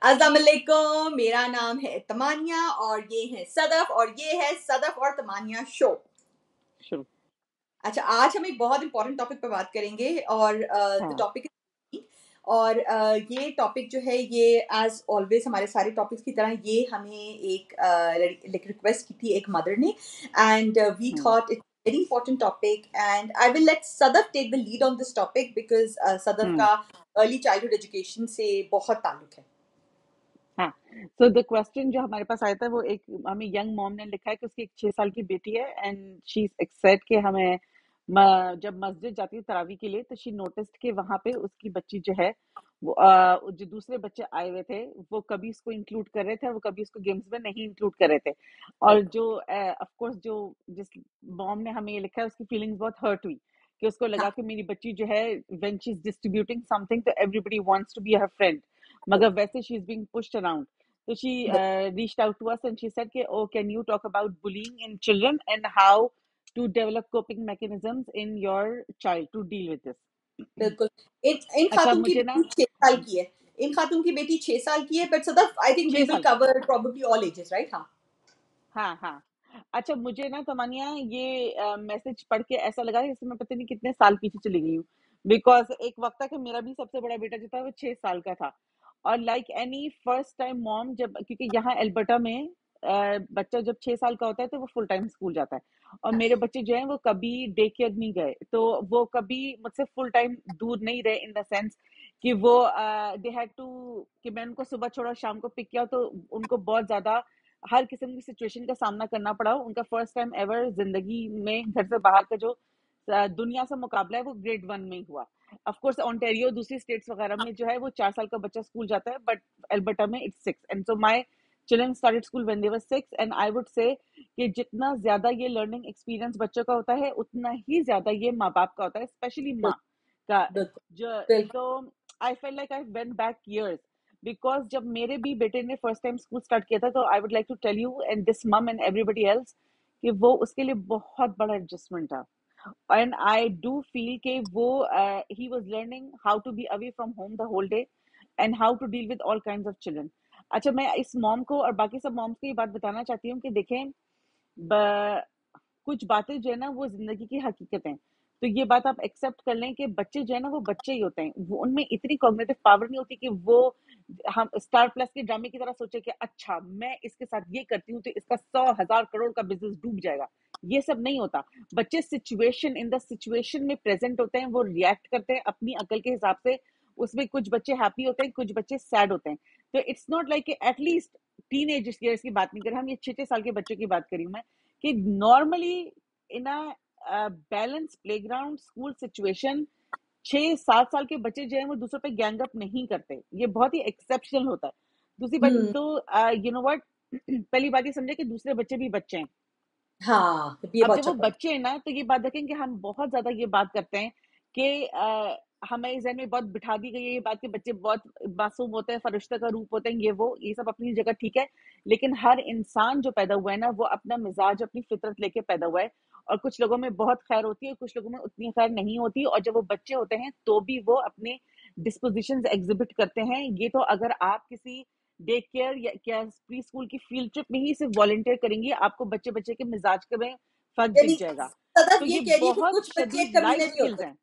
अस्सलाम वालेकुम, मेरा नाम है तमानिया और ये है सदफ और ये है सदफ और तमानिया शो। शुरू। अच्छा, आज हम एक बहुत इम्पोर्टेंट टॉपिक पे बात करेंगे और द हाँ। टॉपिक और ये टॉपिक जो है ये एज़ ऑलवेज़ हमारे सारे टॉपिक्स की तरह ये हमें एक लाइक रिक्वेस्ट की थी एक मदर ने and we um, thought it's very important topic and I will let Sadaf take the lead on this topic because Sadaf um, का अर्ली चाइल्डहुड एजुकेशन से बहुत ताल्लुक है। हाँ। सो द क्वेश्चन जो हमारे पास आया था वो एक हमें यंग मॉम ने लिखा है कि उसकी एक 6 साल की बेटी है एंड शी इज़ सेड कि हमें जब मस्जिद जाती है तरावी के लिए तो शी नोटिस्ड कि वहाँ पे उसकी बच्ची जो है वो जो दूसरे बच्चे आए हुए थे वो कभी उसको इंक्लूड कर रहे थे और वो कभी उसको गेम्स में नहीं इंक्लूड कर रहे थे। और बिल्कुल। जो ऑफ कोर्स जो जिस मॉम ने हमें ये लिखा है उसकी फीलिंग्स बहुत हर्ट हुई कि उसको लगा हाँ, कि मेरी बच्ची जो है when she is distributing something तो everybody wants to be her friend, मगर वैसे she is being pushed around. So she reached out to us and she said, "Oh, can you talk about bullying in children and how to develop coping mechanisms in your child to deal with this?" बिल्कुल। इन इन अच्छा खातून की मुझे ना बेटी 6 साल की है। इन खातून की बेटी 6 साल की है but Sadaf I think we 6 will साल की। Cover probably all ages right? हाँ। हाँ, हाँ। अच्छा मुझे ना तमन्या ये मैसेज पढ़ के ऐसा लगा जैसे मैं पता नहीं कितने साल पीछे चली गई हूँ। बिकॉज़ एक वक़्त था कि मेरा भी सबसे बड़ा बेटा जो था वो 6 साल का था। और like any first time mom जब क्योंकि यहाँ एल्बर्टा में बच्चा जब 6 साल का होता है तो वो फुल टाइम स्कूल जाता है। और मेरे बच्चे जो हैं वो कभी डे केयर नहीं गए। तो वो कभी मुझसे फुल टाइम दूर नहीं रहे इन द सेंस कि वो दे हैड टू कि मैं उनको सुबह छोड़ा शाम को पिक किया तो उनको बहुत ज़्यादा हर किस्म की सिचुएशन का सामना करना पड़ा। उनका फर्स्ट टाइम एवर जिंदगी में घर से बाहर का जो दुनिया से मुकाबला है वो ग्रेड 1 में ही हुआ। ऑफ कोर्स ओंटारियो दूसरी स्टेट्स वगैरह में जो है वो 4 साल का बच्चा स्कूल जाता है बट अल्बर्टा में it's 6 and so my children started school when they were 6 and I would say कि जितना ज्यादा ये लर्निंग एक्सपीरियंस बच्चों का होता है उतना ही ज्यादा ये माँ बाप का होता है स्पेशली माँ का। बिल्कुल, जो बिल्कुल। तो I felt like I went back years because जब मेरे भी बेटे ने फर्स्ट टाइम स्कूल स्टार्ट किया था तो I would like to tell you and this mum and everybody else कि वो उसके लिए बहुत बड़ा एडजस्टमेंट था। एंड आई डू फील कि वो he was learning how to be away from home the whole day and how to deal with all kinds of children. अच्छा मैं इस मॉम को और बाकी सब मॉम्स को ये बात बताना चाहती हूँ कि देखें कुछ बातें जो है ना वो जिंदगी की हकीकत है। तो ये बात आप एक्सेप्ट कर लें कि बच्चे जो है ना वो बच्चे ही होते हैं, वो उनमें इतनी कॉग्निटिव पावर नहीं होती कि वो हम स्टार प्लस के ड्रामे की तरह सोचे कि अच्छा मैं इसके साथ ये करती हूँ तो इसका 100,000 करोड़ का बिजनेस डूब जाएगा। ये सब नहीं होता। बच्चे सिचुएशन इन द सिचुएशन में प्रेजेंट होते हैं, वो रिएक्ट करते हैं अपनी अकल के हिसाब से। उसमें कुछ बच्चे हैप्पी होते हैं, कुछ बच्चे सैड होते हैं। तो it's not like at least teen age years की बात नहीं कर रहे हम, ये 6 6 साल के बच्चों की बात करी हूँ मैं कि normally in a balance playground school situation 6 7 साल के बच्चे जो है वो दूसरों पे गैंग अप नहीं करते। ये बहुत ही एक्सेप्शनल होता है। दूसरी बात हुँ, तो यू नो व्हाट पहली बात ये समझे कि दूसरे बच्चे भी बच्चे हैं। हाँ, ये अब बहुत जब अच्छा वो पॉइंट। बच्चे हैं ना तो ये बात देखें कि हम बहुत ज्यादा ये बात करते हैं कि हमें जहन में बहुत बिठा दी गई है ये बात कि बच्चे बहुत मासूम होते हैं, फरिश्ते का रूप होते हैं, ये सब अपनी जगह ठीक है। लेकिन हर इंसान जो पैदा हुआ है ना वो अपना मिजाज अपनी फितरत लेके पैदा हुआ है। और कुछ लोगों में बहुत खैर होती है, कुछ लोगों में उतनी खैर नहीं होती। और जब वो बच्चे होते हैं तो भी वो अपने डिस्पोजिशन एग्जिबिट करते हैं। ये तो अगर आप किसी डे केयर या क्या प्री स्कूल की फील्ड ट्रिप में ही सिर्फ वॉलंटियर करेंगी आपको बच्चे बच्चे के मिजाज के में फर्क यानी दिख जाएगा। सदफ तो ये ये कह रही है कि बहुत कुछ बच्चे शदीद लाइफ कमीने भी स्किल्स होते हैं। हैं।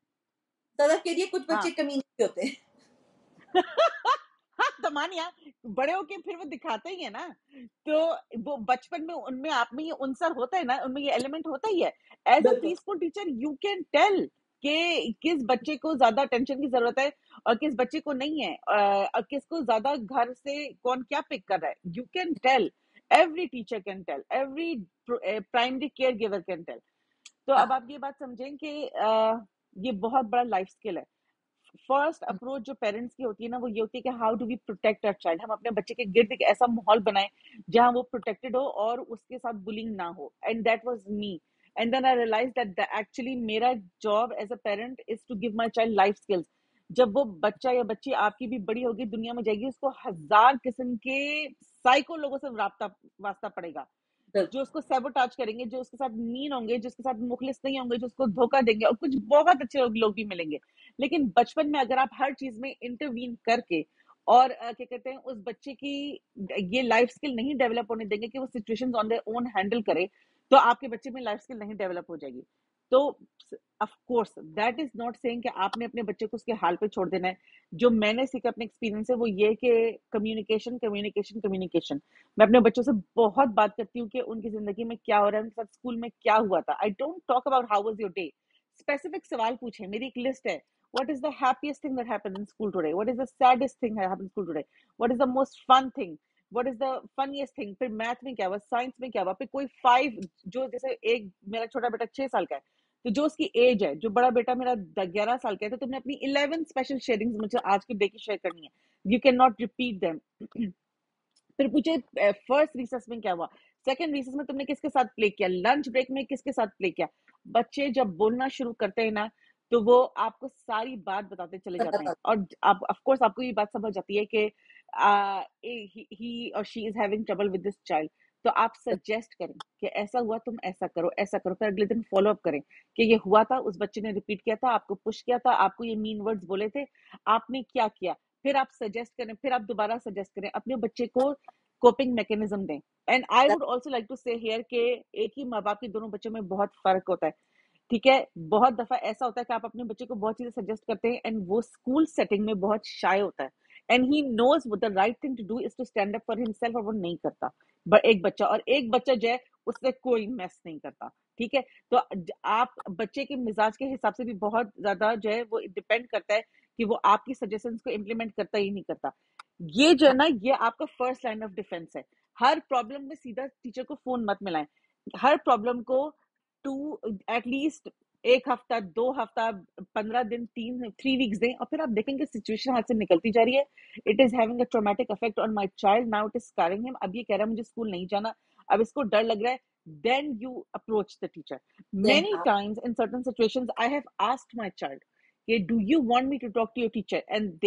सदफ कह रही है कुछ बच्चे हाँ कमीने भी होते हैं। हाँ तमानिया बड़े होके फिर वो दिखाते ही है ना। तो वो बचपन में उनमें आप में ये उनसर होता है ना, उनमें ये एलिमेंट होता ही है। एज अ बिल्कुल। Pre school teacher you can tell कि किस बच्चे को ज्यादा अटेंशन की जरूरत है और किस बच्चे को नहीं है, और किसको ज्यादा घर से कौन क्या पिक कर रहा है। You can tell, every teacher can tell, every primary care giver can tell. तो अब हाँ, आप ये बात समझें कि ये बहुत बड़ा लाइफ स्किल है। फर्स्ट अप्रोच जो पेरेंट्स की होती है ना वो ये होती है कि how do we protect our child. हम अपने बच्चे के गिर्द एक ऐसा माहौल बनाएं जहां वो प्रोटेक्टेड हो और उसके साथ बुलिंग ना हो। And that was me. And then I realize that actually मेरा job as a parent is to give my child life skills. जब वो बच्चा या बच्ची आपकी भी बड़ी होगी दुनिया में जाएगी उसको हजार किस्म के साइको लोगों से रास्ता वास्ता पड़ेगा जो बिल्कुल। उसको सैबोटाज करेंगे, जो उसके साथ मीन होंगे, जो उसके साथ मुखलिस नहीं होंगे, जो उसको धोखा देंगे। और कुछ बहुत अच्छे लोग भी मिलेंगे। लेकिन बचपन में अगर आप हर चीज में इंटरवीन करके और क्या कहते हैं, उस बच्चे की ये लाइफ स्किल नहीं डेवलप होने देंगे कि वो situations on their own handle करे, तो आपके बच्चे में लाइफ स्किल नहीं डेवलप हो जाएगी। तो of course that is not saying कि आपने अपने बच्चे को उसके हाल पे छोड़ देना है। जो मैंने सीखा अपने एक्सपीरियंस से वो ये कि कम्युनिकेशन कम्युनिकेशन कम्युनिकेशन। मैं अपने बच्चों से बहुत बात करती हूँ कि उनकी जिंदगी में क्या हो रहा है, उनके साथ स्कूल में क्या हुआ था। I don't talk about how was your day, specific सवाल पूछे। मेरी एक लिस्ट है, what is the happiest thing that happened in school today, what is the saddest thing that happened in school today, what is the most fun thing, what is the funniest thing। फिर math में क्या हुआ, science में क्या हुआ, फिर कोई 5, जो जैसे एक मेरा छोटा बेटा 6 साल का है, तो जो उसकी एज है, जो बड़ा बेटा मेरा 11 साल का है, तो तुमने अपनी 11 स्पेशल शेयरिंग्स मुझे आज के डे की शेयर करनी है। You can not repeat them. फिर पूछे फर्स्ट रिसेस में क्या हुआ, सेकंड रिसेस में तुमने किसके साथ प्ले किया, लंच ब्रेक में किसके साथ प्ले किया। बच्चे जब बोलना शुरू करते हैं ना, तो वो आपको सारी बात बताते चले जाते हैं। और आप ऑफ कोर्स आपको ये बात समझ आती है कि ही or she is having trouble with this child, तो आप सजेस्ट करें कि ऐसा हुआ, तुम ऐसा करो ऐसा करो। फिर अगले दिन फॉलो अप करें कि ये हुआ था, उस बच्चे ने रिपीट किया था, आपको पुश किया था, आपको ये मीन वर्ड्स बोले थे, आपने क्या किया। फिर आप सजेस्ट करें, फिर आप दोबारा सजेस्ट करें, अपने बच्चे को कोपिंग मैकेनिज्म दें। And I would also like to say here के एक ही माँ बाप के दोनों बच्चों में बहुत फर्क होता है। ठीक है, बहुत दफा ऐसा होता है कि आप अपने बच्चे को बहुत चीजें सजेस्ट करते हैं एंड वो स्कूल सेटिंग में बहुत शाय होता है, and he knows the right thing to do is to stand up for himself, और वो नहीं करता। बट एक बच्चा जो है उससे कोई मेस नहीं करता। ठीक है, तो आप बच्चे के मिजाज के हिसाब से भी बहुत ज्यादा जो है वो डिपेंड करता है कि वो आपकी सजेशंस को इम्प्लीमेंट करता ही नहीं करता। ये जो है ना, ये आपका फर्स्ट लाइन ऑफ डिफेंस है। हर प्रॉब्लम में सीधा टीचर को फोन मत मिलाएं। हर प्रॉब्लम को टू एटलीस्ट 1 हफ्ता 2 हफ्ता 15 दिन 3 वीक्स दें, और फिर आप देखेंगे सिचुएशन हाथ से निकलती जा रही है। It is having a traumatic effect on my child, now it is scarring him. अब ये कह रहा है मुझे स्कूल नहीं जाना, अब इसको डर लग रहा है। Then you approach the teacher. Many times in certain situations I have asked my child, okay, do you want me to talk to your teacher, and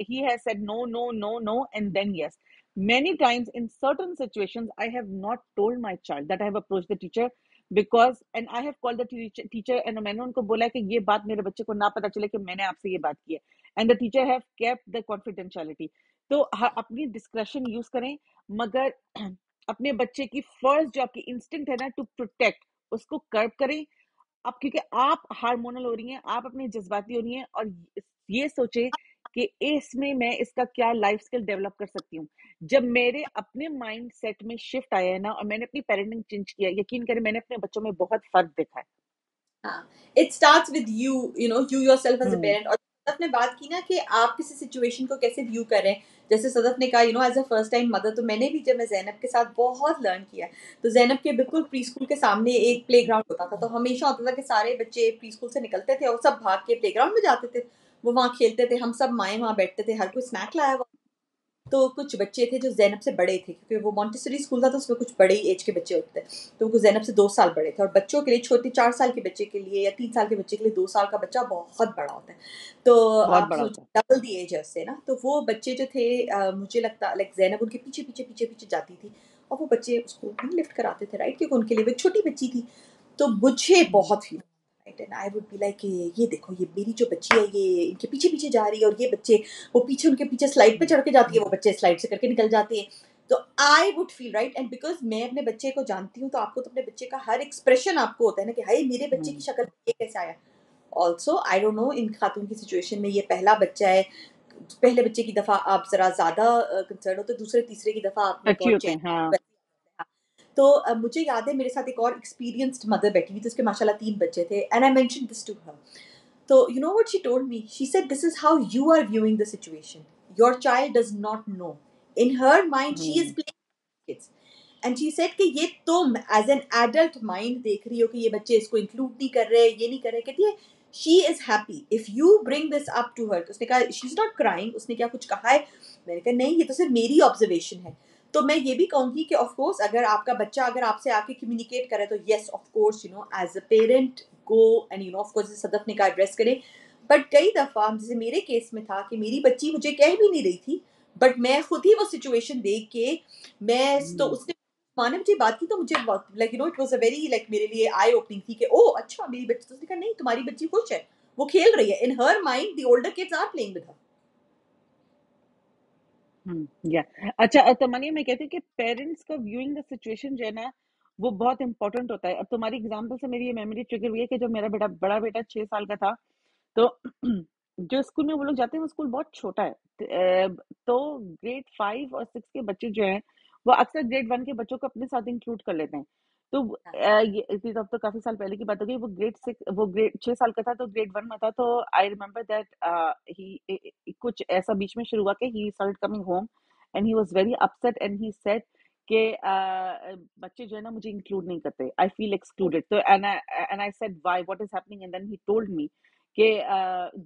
he has said no no no no and then yes. Many times in certain situations I have not told my child that I have approached the teacher, because and I have called the teacher and मैंने उनको बोला कि ये बात मेरे बच्चे को ना पता चले कि मैंने आपसे ये बात की है, and the teacher have kept the confidentiality। तो अपनी डिस्क्रेशन यूज करें, मगर अपने बच्चे की फर्स्ट जो आपकी इंस्टिंक्ट है ना टू प्रोटेक्ट, उसको कर्ब करें। आप, क्योंकि आप हार्मोनल हो रही हैं, आप अपनी जज्बाती हो रही हैं, और ये सोचे कि इसमें मैं इसका क्या लाइफ स्किल डेवलप कर सकती हूँ। जब मेरे अपने माइंड सेट में शिफ्ट आया है ना, और मैंने अपनी पेरेंटिंग चेंज किया, यकीन करें मैंने अपने बच्चों में बहुत फर्क देखा है। हाँ, it starts with you know you yourself as a hmm parent. और सदफ ने बात की ना कि आप किसी सिचुएशन को कैसे व्यू करें, जैसे सदफ ने कहा you know as a first time mother, तो मैंने भी जब मैं जैनब के साथ बहुत लर्न किया। तो जैनब के बिल्कुल प्री स्कूल के सामने एक प्ले ग्राउंड होता था, तो हमेशा होता था कि सारे बच्चे प्री स्कूल से निकलते थे और सब भाग के प्ले ग्राउंड में जाते थे। वो वहाँ खेलते थे, हम सब माएँ वहाँ बैठते थे, हर कोई स्नैक लाया हुआ। तो कुछ बच्चे थे जो ज़ैनब से बड़े थे, क्योंकि वो मॉन्टेसरी स्कूल था, तो उसमें कुछ बड़े एज के बच्चे होते थे। तो वो ज़ैनब से 2 साल बड़े थे, और बच्चों के लिए, छोटे 4 साल के बच्चे के लिए या 3 साल के बच्चे के लिए 2 साल का बच्चा बहुत बड़ा होता है। तो बहुत आप बड़ा सोचिए होता है। डबल द एज है उससे ना। तो वो बच्चे जो थे मुझे लगता लाइक ज़ैनब उनके पीछे जाती थी, और वो बच्चे उसको नहीं लिफ्ट कराते थे, राइट? क्योंकि उनके लिए वो एक छोटी बच्ची थी। तो मुझे हम्म, बहुत feel right, and I would be like ये देखो, ये मेरी जो बच्ची है ये इनके पीछे जा रही है, और ये बच्चे वो पीछे उनके पीछे स्लाइड पे हम्म, चढ़ के जाती है, वो बच्चे स्लाइड से करके निकल जाते हैं। तो I would feel right, and because मैं अपने बच्चे को जानती हूँ, तो आपको तो अपने बच्चे का हर एक्सप्रेशन आपको होता है ना कि हाय मेरे बच्चे की हम्म। शक्ल में ये कैसे आया। ऑल्सो आई डोंट नो इन खातून की सिचुएशन में ये पहला बच्चा है, पहले बच्चे की दफा आप जरा ज्यादा कंसर्न होते, दूसरे तीसरे की दफा आप में एक अच्छी और होते चैन। हैं, हाँ। तो मुझे याद है मेरे साथ एक और एक्सपीरियंस्ड मदर बैठी हुई थी, उसके माशाल्लाह 3 बच्चे थे, and I mentioned this to her. So, you know what she told me? She said, this is how you are viewing the situation. Your child does not know. In her mind, she is hmm, playing with kids. And she said कि ये तुम as an adult mind देख रही हो कि ये बच्चे इसको include नहीं कर रहे, ये नहीं कर रहे। कहती है she is happy if you bring this up to her। तो उसने कहा she's not crying। उसने क्या कुछ कहा है? मैंने कहा नहीं, ये तो सिर्फ मेरी ऑब्जर्वेशन है। तो मैं ये भी कहूँगी कि ऑफ कोर्स अगर आपका बच्चा अगर आपसे आके कम्युनिकेट करे, तो yes of course you know as a parent go and you know of course Sadaf ने कहा एड्रेस करें। बट कई दफ़ा जैसे मेरे केस में था कि मेरी बच्ची मुझे कह भी नहीं रही थी, बट मैं खुद ही वो सिचुएशन देख के मैं तो हम्म। उसने माँ ने मुझे बात की, तो मुझे like you know it was a very like मेरे लिए आई ओपनिंग थी कि ओह अच्छा मेरी बच्ची। तो उसने कहा नहीं तुम्हारी बच्ची खुश है, वो खेल रही है। In her mind the older kids are playing with her. Yeah अच्छा, तो मानिए मैं कहती हूँ कि पेरेंट्स का व्यूइंग द सिचुएशन जो है ना, वो बहुत इंपॉर्टेंट होता है। अब तुम्हारी एग्जांपल से मेरी ये मेमोरी ट्रिगर हुई है कि जब मेरा बड़ा बेटा 6 साल का था, तो जो स्कूल में वो लोग जाते हैं वो स्कूल बहुत छोटा है। तो ग्रेड 5 और 6 के बच्चे जो हैं वो अक्सर ग्रेड 1 के बच्चों को अपने साथ इंक्लूड कर लेते हैं। तो ये अब तो काफी साल पहले की बात हो गई। वो ग्रेड 6 साल का था, तो ग्रेड 1 में था। तो आई रिमेम्बर दैट ही कुछ ऐसा बीच में शुरू हुआ कि he started coming home and he was very upset and he said कि बच्चे जो है ना मुझे इंक्लूड नहीं करते, आई फील एक्सक्लूडेड। तो and I said why, what is happening, and then he told me कि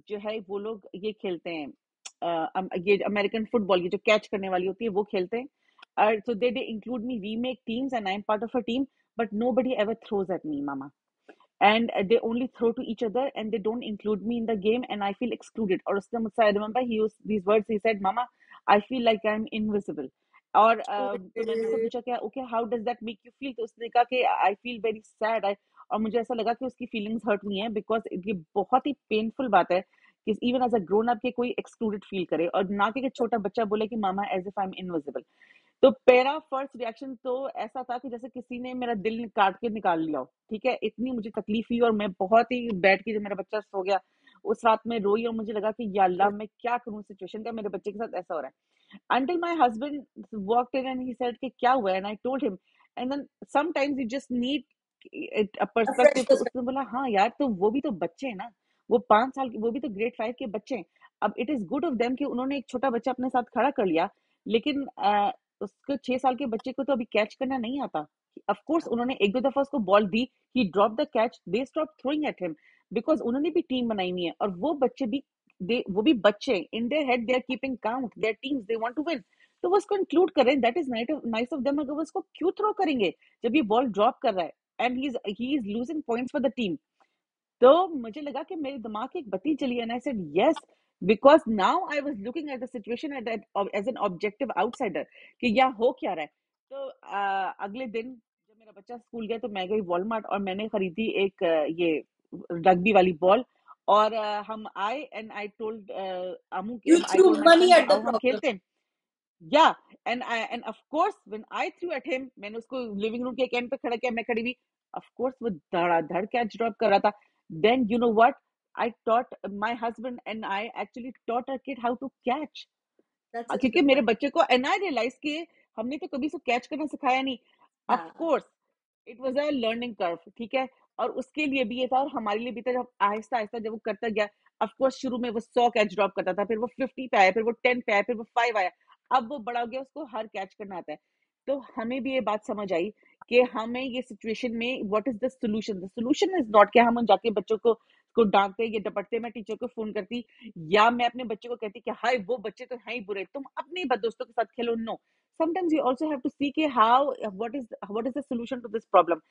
जो है वो लोग ये खेलते हैं, ये अमेरिकन फुटबॉल, ये जो कैच करने वाली होती है वो खेलते हैं। So they include me, we make teams and I'm part of a team, but nobody ever throws at me, mama. And they only throw to each other and they don't include me in the game and I feel excluded. और उसने मुझसे, I remember he used these words, he said, mama, I feel like I'm invisible. और तो मैंने उससे पूछा क्या, okay, how does that make you feel? तो उसने कहा कि आई फील वेरी सैड। और मुझे ऐसा लगा कि उसकी फीलिंग्स हर्ट हुई हैं, बिकॉज ये बहुत ही पेनफुल बात है कि even as a grown up के कोई एक्सक्लूडेड फील करे, और ना कि छोटा बच्चा बोले कि mama as if I am invisible. तो मेरा फर्स्ट रिएक्शन तो ऐसा था कि जैसे किसी ने मेरा दिल काट के निकाल लिया हो, ठीक है। इतनी मुझे तकलीफ हुई और मैं बहुत ही बैठ के, जब मेरा बच्चा सो गया उस रात में रोई, और मुझे लगा कि या अल्लाह मैं क्या करूं सिचुएशन का, मेरे बच्चे के साथ ऐसा हो रहा है। Until my husband walked in and he said कि क्या हुआ है, and I told him, and then sometimes you just need a A fresh perspective। तो perspective. उसने बोला हाँ यार, तो वो भी तो बच्चे हैं ना, वो 5 साल के, वो भी तो ग्रेड 5 के बच्चे हैं। अब it is good of them कि उन्होंने एक छोटा बच्चा अपने साथ खड़ा कर लिया, लेकिन उसके 6 साल के बच्चे को तो अभी कैच करना नहीं आता। ऑफ कोर्स उन्होंने एक दो दफा उसको ball the, he drop the catch, they stop throwing at him, because उन्होंने भी टीम बनाई हुई है, और वो बच्चे भी, वो भी बच्चे, in their head they are keeping count, their teams, they want to win. तो वो उसको इंक्लूड करें, that is nice of them. अगर वो उसको क्यों थ्रो करेंगे जब ये बॉल ड्रॉप कर रहा है and he is losing points for the team? तो मुझे लगा कि मेरे दिमाग की एक बत्ती चली, and I said yes, because now I was looking at the situation as an objective outsider कि यहाँ हो क्या रहा है। तो अगले दिन जब मेरा बच्चा स्कूल गया, तो मैं गई वॉलमार्ट और मैंने खरीदी एक ये रग्बी वाली बॉल। और हम आए and I told You I threw told my money सन कि at the आओ हम problem. खेलते हैं। Yeah, and of course when I threw at him, मैंने उसको लिविंग रूम के एक एंड पे खड़ा किया, मैं खड़ी हुई, of course वो धड़ाधड़ कैच ड्रॉप कर रहा था। Then you know what? I taught my husband and I actually taught our kid how to catch। That's such a क्योंकि good मेरे point. बच्चे को, एंड आई रियलाइज कि हमने तो कभी उसको कैच करना सिखाया नहीं। ऑफ हाँ, course it was a learning curve, ठीक है। और उसके लिए भी ये था और हमारे लिए भी था, जब आहिस्ता आहिस्ता जब वो करता गया। ऑफ कोर्स शुरू में वो 100 कैच ड्रॉप करता था, फिर वो 50 पे आया, फिर वो 10 पे आया, फिर वो 5 आया। अब वो बड़ा हो गया, उसको हर कैच करना आता है। तो हमें भी ये बात समझ आई कि हमें ये सिचुएशन में what is the solution. The solution is not कि हम जाके बच्चों को डांटते या डपटते, मैं टीचर को फोन करती, या मैं अपने बच्चे को कहती कि हाय वो बच्चे तो हैं ही बुरे, तुम अपने दोस्तों के साथ खेलो। No, sometimes you also have to see कि how, what is the solution to this problem।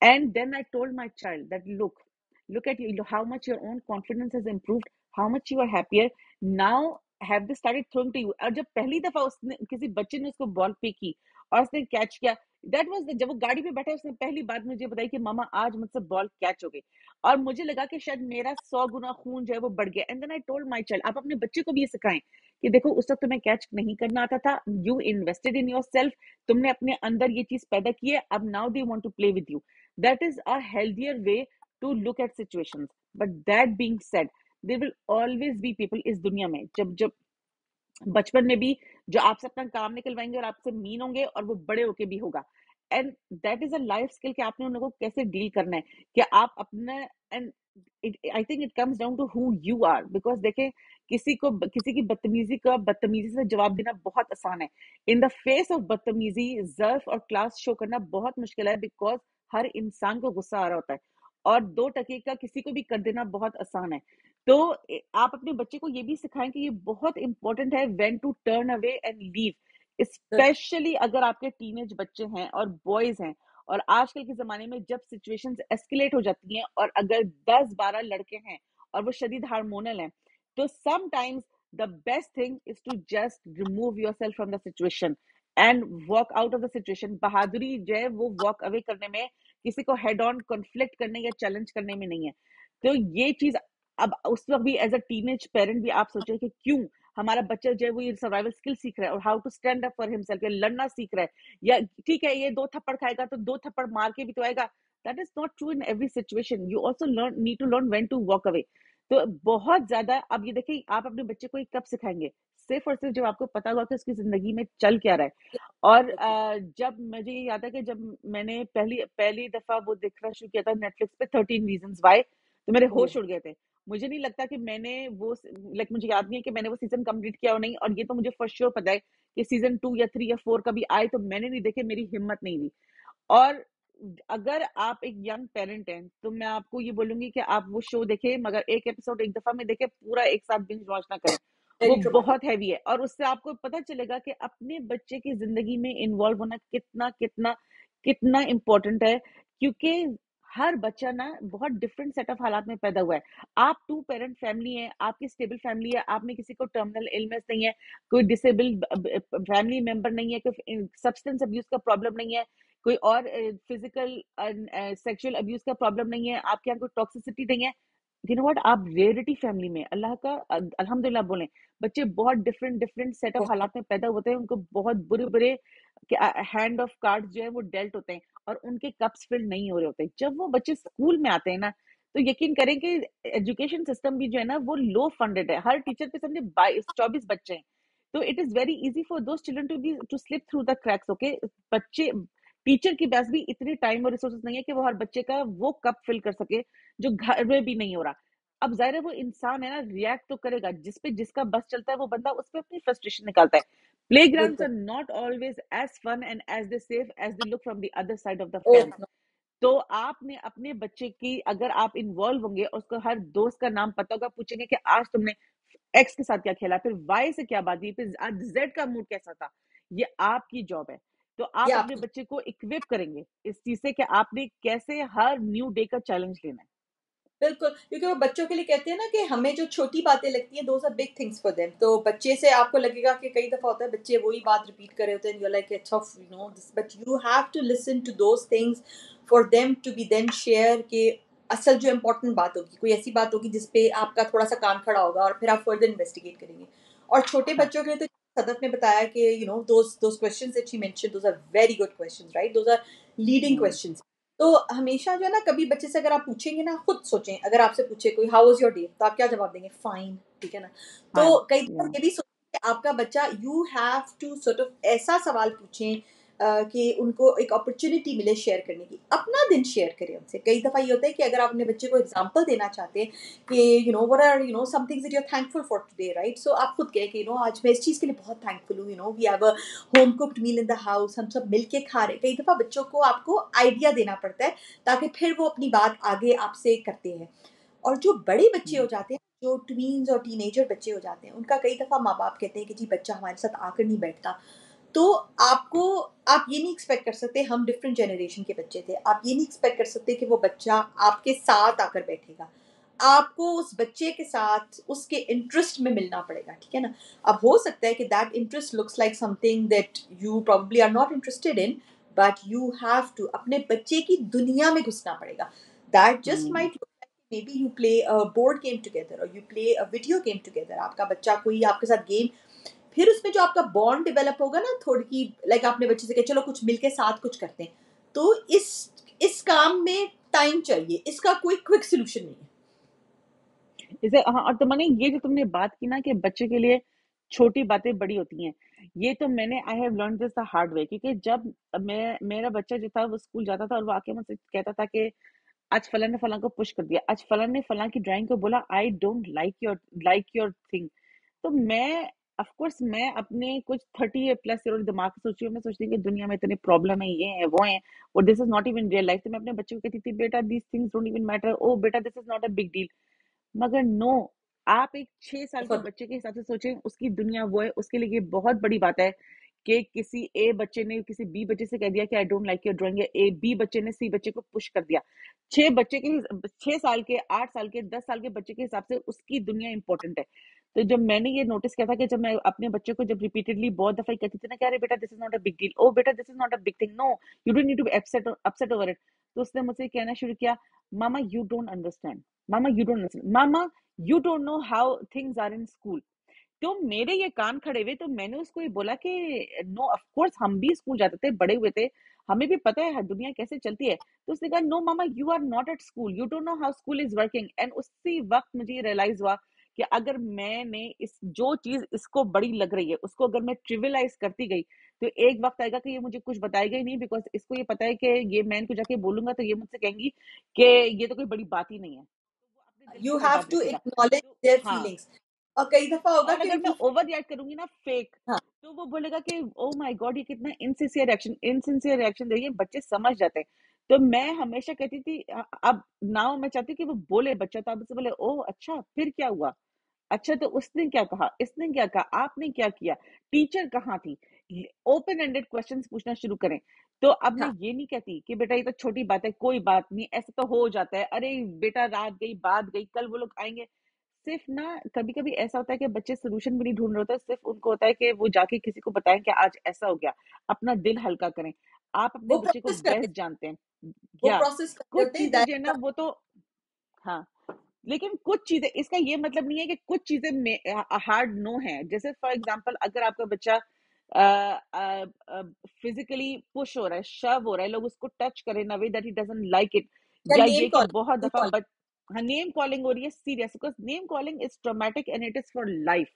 And then I told my child that look at you, how much your own confidence has improved, how much you are happier now, have they started throwing to you। और जब पहली दफा उसने, किसी बच्चे ने उसको ball पे की और उसने कैच किया, दैट वाज जब वो गाड़ी पे बैठा, उसने पहली बात मुझे बताई कि मामा आज मुझसे बॉल कैच हो गई। और मुझे लगा कि शायद मेरा 100 गुना खून जो है वो बढ़ गया। And then I told my child, आप अपने बच्चे को भी ये सिखाएं कि देखो उस वक्त तुम्हें कैच नहीं करना आता था, you invested in yourself, तुमने अपने अंदर ये चीज पैदा की है, अब now they want to play with you. That is a healthier way to look at situations. But that being said, there will always be people इस दुनिया में, जब जब बचपन में भी, जो आपसे अपना काम निकलवाएंगे और आपसे मीन होंगे, और वो बड़े होके भी होगा। And that is a life skill कि आपने उन लोगों को कैसे डील करना है, कि आप अपना, and I think it comes down to who you are. Because देखें, किसी की बदतमीजी का बदतमीजी से जवाब देना बहुत आसान है, इन द फेस ऑफ बदतमीजी जर्फ और क्लास शो करना बहुत मुश्किल है, बिकॉज हर इंसान को गुस्सा आ रहा होता है, और 2 टके का किसी को भी कर देना बहुत आसान है। तो आप अपने बच्चे को ये भी सिखाएं कि ये बहुत इंपॉर्टेंट है when to turn away and leave, good. Specially अगर आपके टीनेज बच्चे हैं और बॉयज हैं। और आजकल के जमाने में जब सिचुएशंस एस्केलेट हो जाती हैं, और अगर 10-12 लड़के हैं और वो शदीद हार्मोनल हैं, तो sometimes the best thing is to just remove yourself from the situation and walk out of the situation. बहादुरी जो है वो वॉक अवे करने में, किसी को हेड ऑन कॉन्फ्लिक्ट करने या चैलेंज करने में नहीं है। तो ये चीज, अब उस वक्त भी एज अ टीनेज पेरेंट भी आप सोचे कि क्यों हमारा बच्चा जो है वो ये सर्वाइवल स्किल सीख रहा है और how to stand up for himself, या लड़ना सीख रहा है, या ठीक है ये 2 थप्पड़ खाएगा तो 2 थप्पड़ मार के भी तो आएगा। That is not true in every situation. You also need to learn when to walk away. तो बहुत ज़्यादा अब ये देखिए आप अपने बच्चे को ये कब सिखाएँगे? सिर्फ़ और सिर्फ़ जब आपको पता होगा कि उसकी ज़िंदगी में चल क्या रहा है। और Exactly. जब मुझे ये याद है कि जब मैंने पहली पहली दफ़ा वो देखना शुरू किया था नेटफ्लिक्स पे 13 रीज़न्स व्हाई, तो मेरे Oh, होश उड़ गए थे। मुझे नहीं लगता कि मैंने वो लाइक मुझे याद नहीं है कि मैंने वो सीज़न कंप्लीट किया और नहीं, और ये तो मुझे फॉर श्योर पता है कि सीज़न 2 या 3 या 4 कभी आए तो मैंने नहीं देखे, मेरी हिम्मत नहीं हुई। और अगर आप एक यंग पेरेंट हैं, तो मैं आपको ये बोलूँगी कि आप वो शो देखें, मगर एक एपिसोड एक दफ़ा में देखें, पूरा एक साथ बिंज वॉच ना करें। वो very traumatic. बहुत हेवी है और उससे आपको पता चलेगा कि अपने बच्चे की ज़िंदगी में इन्वॉल्व होना कितना, कितना, कितना इम्पोर्टेंट है, क्योंकि हर बच्चा ना बहुत डिफरेंट सेट ऑफ हालात में पैदा हुआ है। आप 2 पेरेंट फैमिली है, आपकी स्टेबल फैमिली है, आप में किसी को टर्मिनल इलनेस नहीं है, कोई डिसेबल्ड फैमिली मेंबर नहीं है, कोई सब्सटेंस अब्यूज़ का प्रॉब्लम नहीं है, कोई और फिजिकल सेक्सुअल अब्यूज का प्रॉब्लम नहीं है, आपके यहाँ कोई टॉक्सिसिटी नहीं है। यू नो व्हाट, आप रेयरिटी फैमिली में अल्लाह का अल्हम्दुलिल्लाह बोलें। बच्चे बहुत डिफरेंट डिफरेंट सेट ऑफ बहुत. हालात में पैदा होते हैं, उनको बहुत बुरे बुरे हैंड ऑफ कार्ड्स जो है वो डेल्ट होते हैं और उनके कप्स फिल नहीं हो रहे होते। जब वो बच्चे स्कूल में आते हैं ना, तो यकीन करें कि एजुकेशन सिस्टम भी जो है ना वो लो फंडेड है। हर टीचर पे समझे 22-24 बच्चे हैं, तो it is very easy for those children to slip through the cracks. Okay, बच्चे टीचर के पास भी इतनी टाइम और रिसोर्सेज नहीं है कि वो हर बच्चे का वो कप फिल कर सके जो घर में भी नहीं हो रहा। अब जाहिर है वो इंसान है ना, रिएक्ट तो करेगा, जिस पे जिसका बस चलता है वो बंदा उस पे अपनी फ्रस्ट्रेशन निकालता है। प्लेग्राउंड्स बिल्कुल. Are not always as fun and as they safe as they look from the other side of the Oh, fence. no. तो आपने अपने बच्चे की, अगर आप इन्वॉल्व होंगे, उसको हर दोस्त का नाम पता होगा, पूछेंगे कि आज तुमने एक्स के साथ क्या खेला, फिर वाई से क्या बात हुई, फिर आज जेड का मूड कैसा था। ये आपकी जॉब है। तो ये आप अपने आपकी. बच्चे को इक्विप करेंगे इस चीज से कि आपने कैसे हर न्यू डे का चैलेंज लेना है। बिल्कुल, क्योंकि वो बच्चों के लिए कहते हैं ना कि हमें जो छोटी बातें लगती हैं those are big things for them. तो बच्चे से आपको लगेगा कि कई दफ़ा होता है बच्चे वही बात रिपीट कर रहे होते हैं, यू आर लाइक अच्छा you know this, but you have to listen to those things for them to be then share के असल जो इम्पोर्टेंट बात होगी, कोई ऐसी बात होगी जिस पे आपका थोड़ा-सा कान खड़ा होगा और फिर आप फर्दर इन्वेस्टिगेट करेंगे। और छोटे हाँ। बच्चों के लिए तो सदफ ने बताया कि you know those questions that she mentioned those are very good questions, right? Those are leading hmm. Questions. तो हमेशा जो है ना कभी बच्चे से अगर आप पूछेंगे ना, खुद सोचें, अगर आपसे पूछे कोई हाउ वाज़ योर डे? तो आप क्या जवाब देंगे? फाइन, ठीक है ना? हाँ। तो कई बार या। ये भी सोचें कि आपका बच्चा, you have to sort of ऐसा सवाल पूछें कि उनको एक अपॉर्च्युनिटी मिले शेयर करने की। अपना दिन शेयर करें उनसे। कई दफ़ा ये होता है कि अगर आप अपने बच्चे को एग्ज़ाम्पल देना चाहते हैं कि you know what are you know some things that you are thankful for today, right? So आप खुद कहें कि यू नो आज मैं इस चीज़ के लिए बहुत थैंकफुल हूँ, you know we have a home cooked meal in the house, हम सब मिलके खा रहे हैं। कई दफ़ा बच्चों को आपको आइडिया देना पड़ता है ताकि फिर वो अपनी बात आगे आपसे करते हैं। और जो बड़े बच्चे हो हम्म। जाते हैं, जो ट्वीन्स और टीनेजर बच्चे हो जाते हैं, उनका कई दफ़ा माँ-बाप कहते हैं कि जी बच्चा हमारे साथ आकर नहीं बैठता। तो आपको आप ये नहीं एक्सपेक्ट कर सकते, हम डिफरेंट जनरेशन के बच्चे थे। आप ये नहीं एक्सपेक्ट कर सकते कि वो बच्चा आपके साथ आकर बैठेगा। आपको उस बच्चे के साथ उसके इंटरेस्ट में मिलना पड़ेगा, ठीक है ना? अब हो सकता है कि that interest looks like something that you probably are not interested in, but you have to अपने बच्चे की दुनिया में घुसना पड़ेगा। That just hmm. Might look like maybe you play a board game together or you play a video game together. आपका बच्चा कोई आपके साथ गेम, फिर उसमें जो आपका बॉन्ड डेवलप होगा ना थोड़ी, लाइक आपने बच्चे से कहा चलो कुछ मिलके साथ कुछ करते हैं। तो इस काम में टाइम चाहिए, इसका कोई क्विक सॉल्यूशन नहीं है। इसे हाँ, और तो मैंने ये जो तुमने बात की ना कि बच्चे के लिए छोटी बातें बड़ी होती हैं, ये तो मैंने I have learn this the hard way, क्योंकि जब मेरा बच्चा जो था वो स्कूल जाता था और वो आके मुझसे कहता था कि आज फलां ने फलां को पुश कर दिया, आज फलां ने फलां की ड्राइंग को बोला I don't like your thing. तो मैं ऑफ कोर्स मैं अपने कुछ 30 प्लस ईयर दिमाग से सोची हूँ, मैं सोचती हूँ कि दुनिया में इतने प्रॉब्लम है, ये है वो है, और this is not even real life. तो मैं अपने बच्चे को कहती थी बेटा these things don't even matter, oh बेटा this is not a big deal. मगर नो, आप एक 6 साल के बहुत बच्चे के हिसाब से सोचें, उसकी दुनिया वो है, उसके लिए ये बहुत बड़ी बात है कि किसी ए बच्चे ने किसी बी बच्चे से कह दिया कि I don't like your drawing, या ए बी बच्चे ने सी बच्चे को पुश कर दिया। 6 साल के, 8 साल के, 10 साल के बच्चे के हिसाब से उसकी दुनिया इंपॉर्टेंट है। तो जब मैंने ये नोटिस किया था कि जब मैं अपने बच्चे को जब रिपीटेडली बहुत दफा कहती थी ना कि अरे बेटा this is not a big deal, oh बेटा this is not a big thing, no you don't need to be upset over it. तो उसने मुझसे कहना शुरू किया, mama you don't understand, mama you don't understand, mama you don't know how things are in school, तो मेरे ये कान खड़े हुए, तो मैंने उसको ये बोला कि नो, ऑफ कोर्स हम भी स्कूल जाते थे, बड़े हुए थे, हमें भी पता है दुनिया कैसे चलती है। तो उसने कहा no mama, you are not at school, you don't know how school is working. And उसी वक्त मुझे ये रियलाइज हुआ कि अगर मैंने इस जो चीज इसको बड़ी लग रही है उसको अगर मैं ट्रिविलाइज करती गई, तो एक वक्त आएगा कि ये मुझे कुछ बताएगा ही नहीं, बिकॉज इसको ये पता है कि ये मैं इनको जाके बोलूंगा तो ये मुझसे कहेंगी कि ये तो कोई बड़ी बात ही नहीं है, तो वो अपने दिल में यू हर हैव बात टू रखेगा। एक्नॉलेज तो देयर हाँ, फीलिंग्स। और कई दफा होगा और कि अगर मैं उनकी ओवर रिएक्ट करूंगी ना फेक, हाँ तो वो बोलेगा कि ओ माय गॉड ये कितना इनसिंसियर रिएक्शन दे रही है, बच्चे समझ जाते हैं। तो मैं हमेशा कहती थी अब नाउ मैं चाहती हूँ कि वो बोले बच्चा, तो आप उससे बोले ओह अच्छा फिर क्या हुआ, अच्छा तो उसने क्या कहा, इसने क्या कहा, आपने क्या किया, टीचर कहाँ थी, ओपन एंडेड क्वेश्चंस पूछना शुरू करें। तो अब मैं हाँ ये नहीं कहती कि बेटा ये तो छोटी बात है, कोई बात नहीं, ऐसा तो हो जाता है, अरे बेटा रात गई बात गई, कल वो लोग आएंगे। सिर्फ ना कभी कभी ऐसा होता है कि बच्चे सोल्यूशन भी नहीं ढूंढ रहे होते, सिर्फ उनको होता है कि वो जाके किसी को बताएं कि आज ऐसा हो गया, अपना दिल हल्का करें। आप अपने वो बच्चे को प्रोसेस कर रहे बेस्ट जानते हैं, वो या प्रोसेस कर रहे कुछ होते हैं चीजें जो है ना दैट वो तो, हाँ, लेकिन कुछ चीजें, इसका ये मतलब नहीं है कि कुछ चीजें हार्ड नो है। जैसे फॉर एग्जांपल अगर आपका बच्चा फिजिकली पुश हो रहा है, शव हो रहा है, लोग उसको टच करें ना way that he doesn't like it, या या नेम ये कि बहुत दफा कॉलिंग हाँ नेम कॉलिंग हो रही है serious, because name calling is traumatic and it is for life.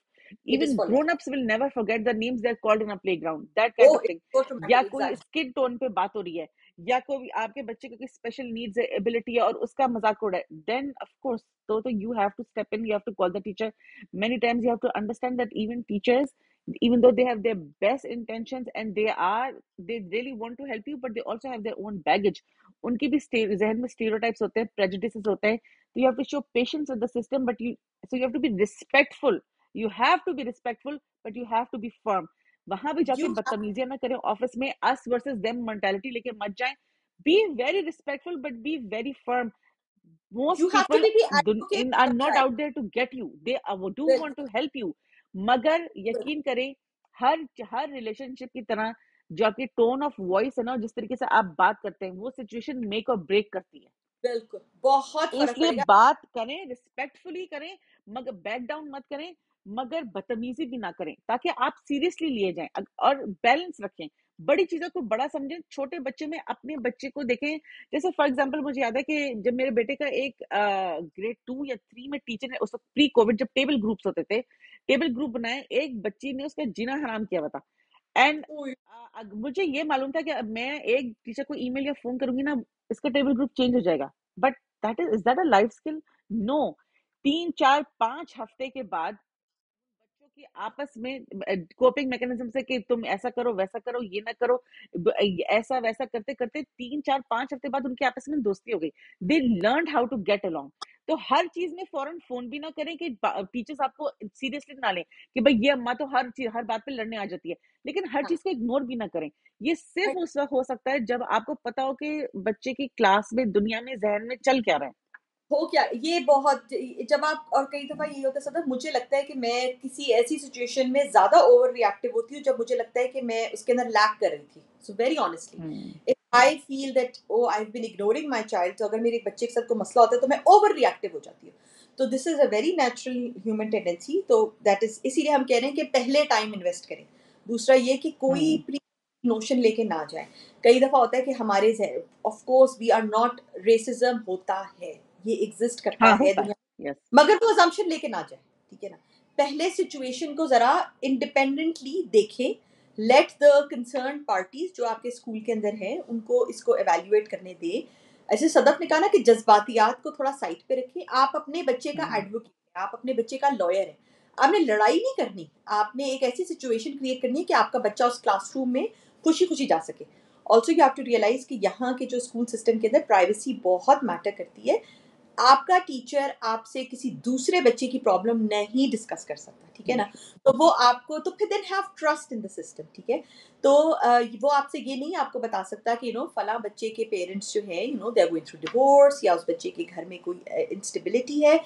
It is even for grown ups will never forget the names they are called in a playground, that kind वो of thing. It's so या traumatic कोई exactly skin tone पे बात हो रही है, या कोई आपके बच्चे को कोई स्पेशल नीड्स है, एबिलिटी है और उसका मजाक उड़ा है, देन ऑफ कोर्स तो you have to step in, you have to call the teacher. Many times you have to understand that even teachers, even though they have their best intentions and they really want to help you, but they also have their own baggage. उनकी भी जहन में stereotypes होते हैं, prejudices होते हैं, तो you have to show patience with the system, so you have to be respectful. You have to be respectful, but you have to be firm. वहां भी जाके यू बदतमीजियां ना करें, ऑफिस में us versus them mentality लेके मत जाएं। Be very respectful, but be very firm. You Most have to people be advocate are for not child. out there to get you, they do want to help you, मगर यकीन करें हर हर relationship की तरह जो आपकी टोन ऑफ वॉइस है ना, जिस तरीके से आप बात करते हैं, वो सिचुएशन मेक और ब्रेक करती है। बिल्कुल बहुत फर्क इसलिए पड़ेगा। बात करें, रिस्पेक्टफुली करें, मगर बैक डाउन मत करें, मगर बदतमीजी भी ना करें, ताकि आप सीरियसली लिए जाएं और बैलेंस रखें। बड़ी चीजों को बड़ा समझें, छोटे बच्चे में अपने बच्चे को देखें। जैसे फॉर एग्जांपल मुझे याद है कि जब मेरे बेटे का एक ग्रेड 2 या 3 में टीचर ने, उस प्री कोविड जब टेबल ग्रुप्स होते थे, टेबल ग्रुप बनाए, एक बच्ची ने उसका जीना हराम किया हुआ था। एंड उई, मुझे ये मालूम था कि अब मैं एक टीचर को ईमेल या फोन करूंगी ना, इसका टेबल ग्रुप चेंज हो जाएगा। But is that a life skill? No. 3 4 5 हफ्ते के बाद बच्चों की आपस में कोपिंग मैकेनिज्म से कि तुम ऐसा करो वैसा करो ये ना करो, ऐसा वैसा करते करते 3 4 5 हफ्ते बाद उनकी आपस में दोस्ती हो गई। They learn how to get along. तो हर चीज में फौरन फोन भी ना करें कि टीचर्स आपको सीरियसली ना लें कि भाई ये अम्मा तो हर चीज हर बात पे लड़ने आ जाती है, लेकिन हर हाँ चीज को इग्नोर भी ना करें। ये सिर्फ उस वक्त हो सकता है जब आपको पता हो कि बच्चे की क्लास में दुनिया में जहन में चल क्या रहा है। हो क्या ये बहुत जब आप और कई दफा ये होता है सदा मुझे लगता है कि मैं किसी ऐसी सिचुएशन में ज्यादा ओवर रिएक्टिव होती हूँ जब मुझे लगता है कि मैं उसके अंदर लैक कर रही थी। So very honestly hmm if I feel that oh I have been ignoring my child, तो अगर मेरे बच्चे के साथ कोई मसला होता है तो मैं ओवर रिएक्टिव हो जाती हूँ। तो this is a very natural human tendency. तो दैट इज इसीलिए हम कह रहे हैं कि पहले टाइम इन्वेस्ट करें। दूसरा ये कि कोई हम्म प्री नोशन लेके ना जाए। कई दफा होता है कि हमारे of course we are not, racism होता है, ये एग्जिस्ट करता हाँ है होता है। दुनिया, यस। मगर वो अजम्पशन लेके ना जाए। ठीक है ना, पहले सिचुएशन को जरा इंडिपेंडेंटली देखें। लेट द कंसर्न पार्टीज जो आपके स्कूल के अंदर हैं उनको इसको एवेल्युएट करने दें। ऐसे सदफ ने कहा ना कि जज्बातियात को थोड़ा साइड पे रखें। आप अपने बच्चे का हम्म एडवोकेट है, आप अपने बच्चे का लॉयर है। आपने लड़ाई नहीं करनी, आपने एक ऐसी सिचुएशन क्रिएट करनी है कि आपका बच्चा उस क्लासरूम में खुशी खुशी जा सके। Also you have to realise कि यहाँ के जो स्कूल सिस्टम के अंदर प्राइवेसी बहुत मैटर करती है। आपका टीचर आपसे किसी दूसरे बच्चे की प्रॉब्लम नहीं डिस्कस कर सकता। ठीक है ना, तो वो आपको, तो फिर then have trust in the system. ठीक है, तो वो आपसे ये नहीं आपको बता सकता कि फला बच्चे के पेरेंट्स जो है they are going through divorce, या उस बच्चे के घर में कोई इंस्टेबिलिटी है।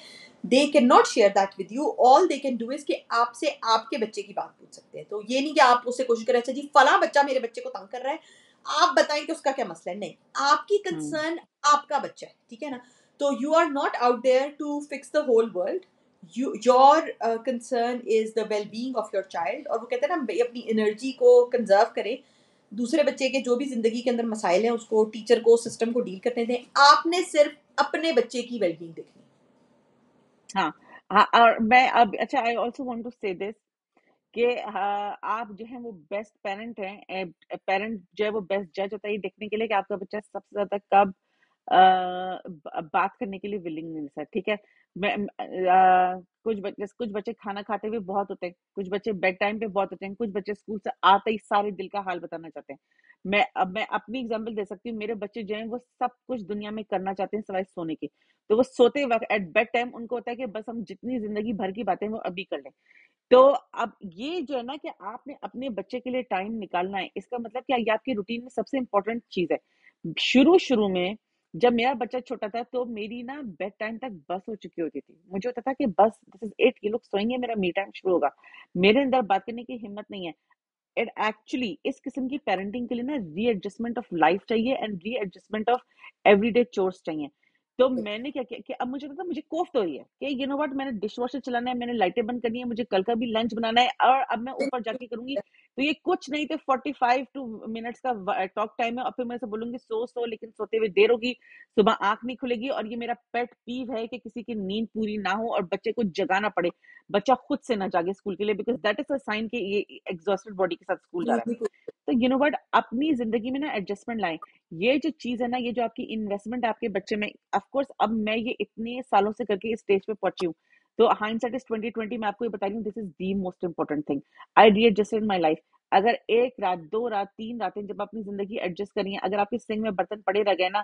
They can not share that with you. All they can do is कि आपसे आपके बच्चे की बात पूछ सकते हैं। तो ये नहीं कि आप उससे कोशिश करें अच्छा जी फला बच्चा मेरे बच्चे को तंग कर रहा है, आप बताएं कि उसका क्या मसला है। नहीं, आपकी हम्म कंसर्न आपका बच्चा है। ठीक है ना, तो you are not out there to fix the whole world. Your concern is the well being of your child, और वो कहते हैं ना अपनी एनर्जी को कंजर्व करें, दूसरे बच्चे के जो भी जिंदगी के अंदर मसाइल हैं उसको टीचर को सिस्टम को डील करने दें, आपने सिर्फ अपने बच्चे की वेलबींग देखनी। हाँ हाँ, और मैं अब अच्छा, आई ऑल्सो वांट टू से दिस कि आप जो है वो बेस्ट पेरेंट हैं। पेरेंट जो है वो बेस्ट जज होता है ये देखने के लिए कि आपका बच्चा सबसे ज्यादा कब बात करने के लिए विलिंगनेस है। ठीक है, कुछ बच्चे खाना खाते हुए बहुत होते हैं, कुछ बच्चे बेड टाइम पे बहुत होते हैं, कुछ बच्चे स्कूल से आते ही सारे दिल का हाल बताना चाहते हैं। मैं अपनी एग्जांपल दे सकती हूँ। मेरे बच्चे जो हैं वो सब कुछ दुनिया में करना चाहते हैं सिवाय सोने के। तो वो सोते वक्त एट बेड टाइम उनको होता है कि बस हम जितनी जिंदगी भर की बातें वो अभी कर लें। तो अब ये जो है ना कि आपने अपने बच्चे के लिए टाइम निकालना है, इसका मतलब क्या, ये आपकी रूटीन में सबसे इंपॉर्टेंट चीज है। शुरू में जब मेरा बच्चा छोटा था तो मेरी ना बेड टाइम तक बस हो चुकी होती थी। मुझे होता था कि बस दिस इज इट, ये लोग सोएंगे, मेरा मी टाइम शुरू होगा। मेरे अंदर बात करने की हिम्मत नहीं है। इट एक्चुअली इस किस्म की पेरेंटिंग के लिए ना रीएडजस्टमेंट ऑफ लाइफ चाहिए and readjustment of everyday chores चाहिए। तो मैंने क्या किया कि अब मुझे पता, मुझे कोफ्त हो रही है कि यू नो व्हाट, मैंने डिश वॉशर चलाना है, मैंने लाइटें बंद करनी है, मुझे कल का भी लंच बनाना है, और अब मैं ऊपर जाके करूंगी। तो ये कुछ नहीं तो 45 मिनट्स का टॉक टाइम है, और फिर मैं ऐसे बोलूंगी सो लेकिन सोते हुए देर होगी, सुबह आंख नहीं खुलेगी। और ये मेरा पेट पीव है कि किसी की नींद पूरी ना हो और बच्चे को जगाना पड़े, बच्चा खुद से ना जागे स्कूल के लिए, because that is a sign कि ये एग्जॉस्टेड बॉडी के साथ स्कूल जा रहा है। तो यू नो व्हाट, अपनी जिंदगी में ना एडजस्टमेंट लाएं। ये जो चीज है ना, ये जो आपकी इन्वेस्टमेंट है आपके बच्चे में, ऑफ कोर्स अब मैं ये इतने सालों से करके इस स्टेज पे पहुंची हूँ, तो हाइंडसाइट इज 2020, मैं आपको ये बता रही हूँ, this is the most important thing I readjusted my life. अगर एक रात, 2 रात, 3 रातें जब अपनी जिंदगी एडजस्ट करिए, अगर आपके सिंक में बर्तन पड़े रह गए ना,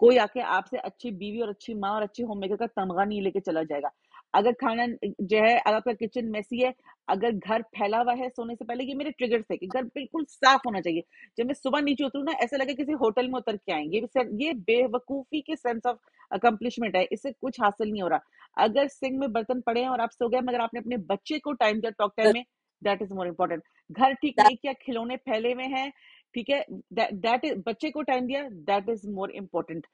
कोई आके आपसे अच्छी बीवी और अच्छी माँ और अच्छी होम मेकर का तमगा नहीं लेके चला जाएगा। अगर खाना जो है, अगर आपका किचन मेसी है, अगर घर फैला हुआ है, सोने से पहले, ये मेरे ट्रिगर्स थे कि घर बिल्कुल साफ होना चाहिए। जब मैं सुबह नीचे उतरू ना, ऐसा लगे किसी होटल में उतर के आए। ये बेवकूफी के सेंस ऑफ अकम्पलिशमेंट है, इससे कुछ हासिल नहीं हो रहा। अगर सिंक में बर्तन पड़े हैं और आप सो गए, मगर आपने अपने बच्चे को टाइम दिया टॉक टाइम में, दैट इज मोर इम्पोर्टेंट। घर ठीक नहीं किया, खिलौने फैले हुए हैं, ठीक है, दैट इज, बच्चे को टाइम दिया, दैट इज मोर इम्पोर्टेंट।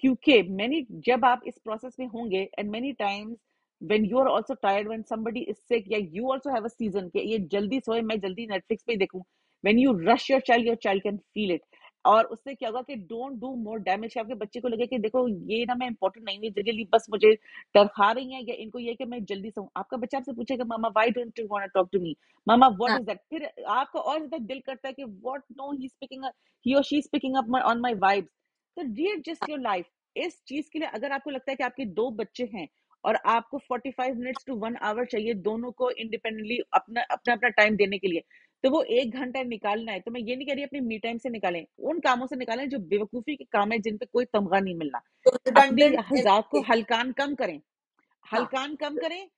क्योंकि मैनी, जब आप इस प्रोसेस में होंगे, and many times when you are also tired, when somebody is sick, या you also have a season कि ये जल्दी सोए, मैं जल्दी नेटफ्लिक्स पे देखूं, when you rush your child can feel it। और उससे क्या होगा कि डोंट डू मोर डैमेज। आपके बच्चे को लगे कि देखो ये ना मैं इंपॉर्टेंट नहीं हूँ जल्दी, बस मुझे टरखा रही है, या इनको ये कि मैं जल्दी सोऊं। आपका बच्चा आपसे पूछेगा mama why don't you want to talk to me, mama what is that, फिर आपको और ज्यादा दिल करता है कि what, no he speaking, he or she speaking up on my vibes. तो रीएडजस्ट योर लाइफ। इस चीज के लिए अगर आपको लगता है कि आपके 2 बच्चे हैं और आपको 45 मिनट्स टू 1 आवर चाहिए दोनों को इंडिपेंडेंटली अपना अपना अपना टाइम देने के लिए, तो वो 1 घंटा निकालना है। तो मैं ये नहीं कह रही अपनी मी टाइम से निकालें, उन कामों से निकालें जो बेवकूफी के काम है, जिन पे कोई तमगा नहीं मिलना। अपनी रिडंडेंट जात को हलकान कम करें, हाँ, हलकान कम करें,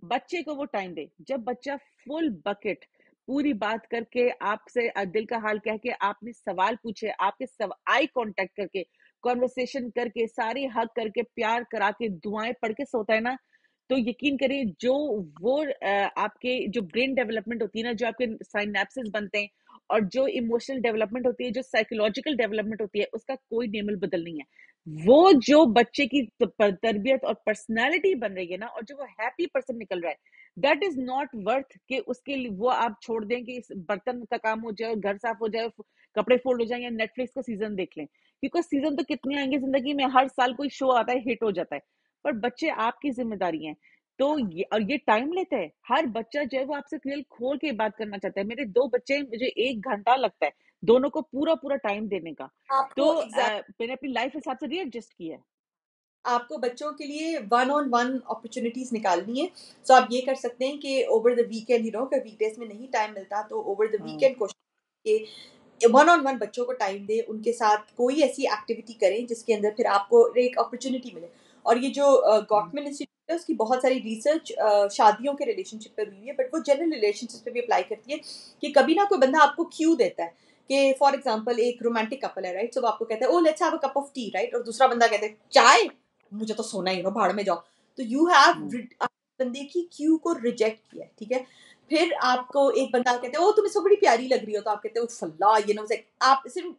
बच्चे को वो टाइम दे। जब बच्चा फुल बकेट पूरी बात करके आपसे दिल का हाल कह के, आपने सवाल पूछे, आपके आई कांटेक्ट करके, कॉन्वर्सेशन करके, सारे हक करके, प्यार करा के, दुआएं पढ़ के सोता है ना, तो यकीन करिए जो वो आपके जो ब्रेन डेवलपमेंट होती है ना, जो आपके साइनेप्सेस बनते हैं, और जो इमोशनल डेवलपमेंट होती है, जो साइकोलॉजिकल डेवलपमेंट होती है, उसका कोई नेमल बदल नहीं है। वो जो बच्चे की तरबियत और पर्सनालिटी बन रही है ना, और जो वो हैप्पी पर्सन निकल रहा है, दैट इज नॉट वर्थ कि उसके लिए वो आप छोड़ दें कि इस बर्तन का काम हो जाए, घर साफ हो जाए, कपड़े फोल्ड हो जाए, या नेटफ्लिक्स का सीजन देख लें। क्योंकि सीजन तो कितने आएंगे जिंदगी में, हर साल कोई शो आता है, हिट हो जाता है, पर बच्चे आपकी जिम्मेदारी हैं। तो ये, और ये टाइम लेता है। हर बच्चा जो है वो आपसे दिल खोल के बात करना चाहता है। मेरे 2 बच्चे हैं, मुझे 1 घंटा लगता है दोनों को पूरा पूरा टाइम देने का। तो आपको एग्जैक्ट मैंने अपनी लाइफ के हिसाब से रीएडजस्ट किया है। आपको बच्चों के लिए वन ऑन वन अपॉर्चुनिटीज निकालनी है। सो आप ये कर सकते हैं कि over the weekend, you know, अगर वीकडेज में नहीं टाइम मिलता तो ओवर द हम्म, वीकेंड कोशिश के वन ऑन वन बच्चों को टाइम दें, उनके साथ कोई ऐसी एक्टिविटी करें जिसके अंदर फिर आपको एक अपॉर्चुनिटी मिले। और ये जो हम्म, गॉटमैन इंस्टीट्यूट है उसकी बहुत सारी रिसर्च शादियों के रिलेशनशिप पर हुई है, बट वो जनरल रिलेशनशिप पे भी अप्लाई करती है। कि कभी ना कोई बंदा आपको क्यू देता है कि फॉर एग्जाम्पल एक रोमांटिक कपल है, राइट, सो वो आपको कहता है oh let's have a cup of tea, right, और दूसरा बंदा कहता है चाय, मुझे तो सोना ही, भाड़ में जाओ। तो यू हैव हम्म, बंदे की क्यू को रिजेक्ट किया है, ठीक है। फिर आपको एक बंदा कहते हैं ओ तुम इसको बड़ी प्यारी लग रही हो, तो आप कहते हो फल्ला, ये नो, आप सिर्फ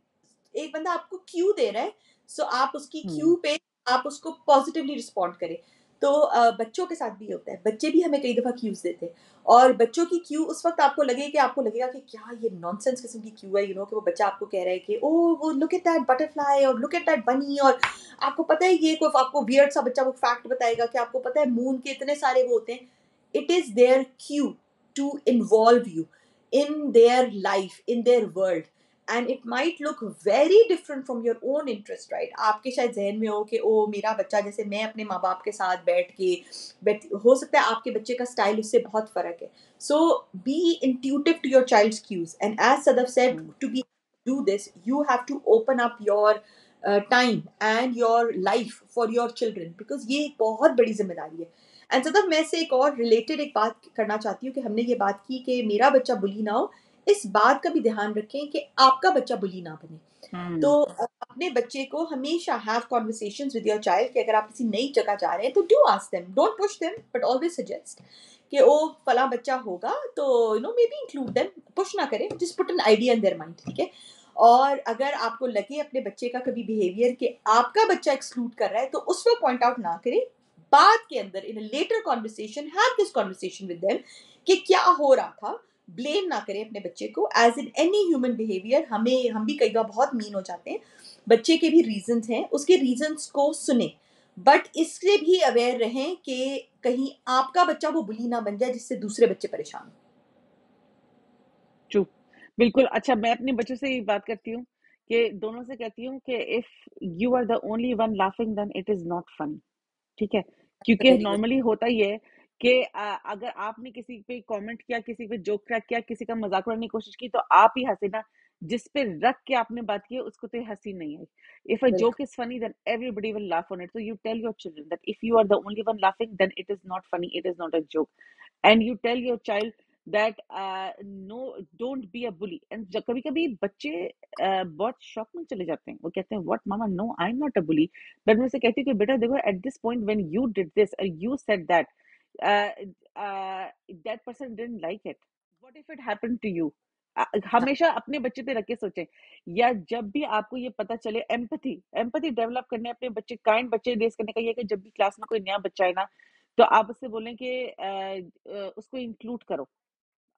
एक बंदा आपको क्यू दे रहा है, सो आप उसकी हम्म, क्यू पे आप उसको पॉजिटिवली रिस्पॉन्ड करें। तो बच्चों के साथ भी होता है, बच्चे भी हमें कई दफ़ा क्यूज़ देते हैं और बच्चों की क्यू उस वक़्त आपको लगेगा कि क्या ये नॉनसेंस किस्म की क्यू है, कि वो बच्चा आपको कह रहा है कि ओह! वो लुक एट दैट बटरफ्लाई और लुक एट दैट बनी, और आपको पता है ये कोई आपको वियर्ड सा बच्चा वो फैक्ट बताएगा कि आपको पता है मून के इतने सारे वो होते हैं। It is their cue to involve you in their life, in their world. And it might look very different from your own interest, right? आपके शायद जहन में हो कि ओ मेरा बच्चा, जैसे मैं अपने माँ बाप के साथ बैठ हो सकता है आपके बच्चे का स्टाइल उससे बहुत फर्क है. So be intuitive to your child's cues. And as Sadaf said, hmm, to be do this, you have to open up your time and your life for your children, because ये एक बहुत बड़ी जिम्मेदारी है. एंड सदफ मैं से एक और रिलेटेड एक बात करना चाहती हूँ कि हमने ये बात की कि मेरा बच्चा बुली ना हो, इस बात का भी ध्यान रखें कि आपका बच्चा बुली ना बने. तो हम्म, अपने बच्चे को हमेशा have conversations with your child कि अगर आप किसी नई जगह जा रहे हैं तो do ask them, don't push them, but always suggest कि ओ फला बच्चा होगा तो may be include them, push ना करें, just put an idea in their mind, ठीक है. और अगर आपको लगे अपने बच्चे का कभी बिहेवियर कि आपका बच्चा एक्सक्लूड कर रहा है तो उसको पॉइंट आउट ना करें, बाद के अंदर in a later conversation have this conversation with them कि क्या हो रहा था. ब्लेम ना करें अपने बच्चे को, as in any human behaviour हम भी कई बार बहुत मीन हो जाते हैं. बच्चे के भी रीजंस हैं, उसके रीजंस को सुने, बट इससे भी अवेयर रहें कि कहीं आपका बच्चा वो बुली ना बन जाए जिससे दूसरे बच्चे परेशान हो. ट्रू, बिल्कुल. अच्छा, मैं अपने बच्चों से ये बात करती हूँ कि दोनों से कहती हूँ कि if you are the only one laughing then it is not funny. ठीक है? क्योंकि वेरी गुड. नॉर्मली होता ही है कि अगर आपने किसी पे कमेंट किया, किसी पे जोक क्रैक किया, किसी का मजाक उड़ाने की कोशिश की, तो आप ही हंसे ना. जिस पे रख के आपने बात की है उसको तो ये हंसी नहीं आई. इफ अ बिल्कुल. Joke is funny then everybody will laugh on it. So you tell your children that if you are the only one laughing then it is not funny, it is not a joke. And you tell your child that no, don't be a bully. And कभी कभी बच्चे बहुत shock में चले जाते हैं. वो कहते हैं what mama, no I'm not a bully. But मैं उसे कहती हूँ कि बेटा देखो, at this point when you did this or you said that, uh, that person didn't like it. What if it happened to you? हाँ. हमेशा अपने बच्चे पे रख के सोचें. या जब भी आपको ये पता चले, एम्पथी एम्पथी डेवलप करने, अपने बच्चे काइंड बच्चे रेस करने का ये है कि जब भी क्लास में कोई नया बच्चा है ना, तो आप उससे बोलें कि उसको इंक्लूड करो.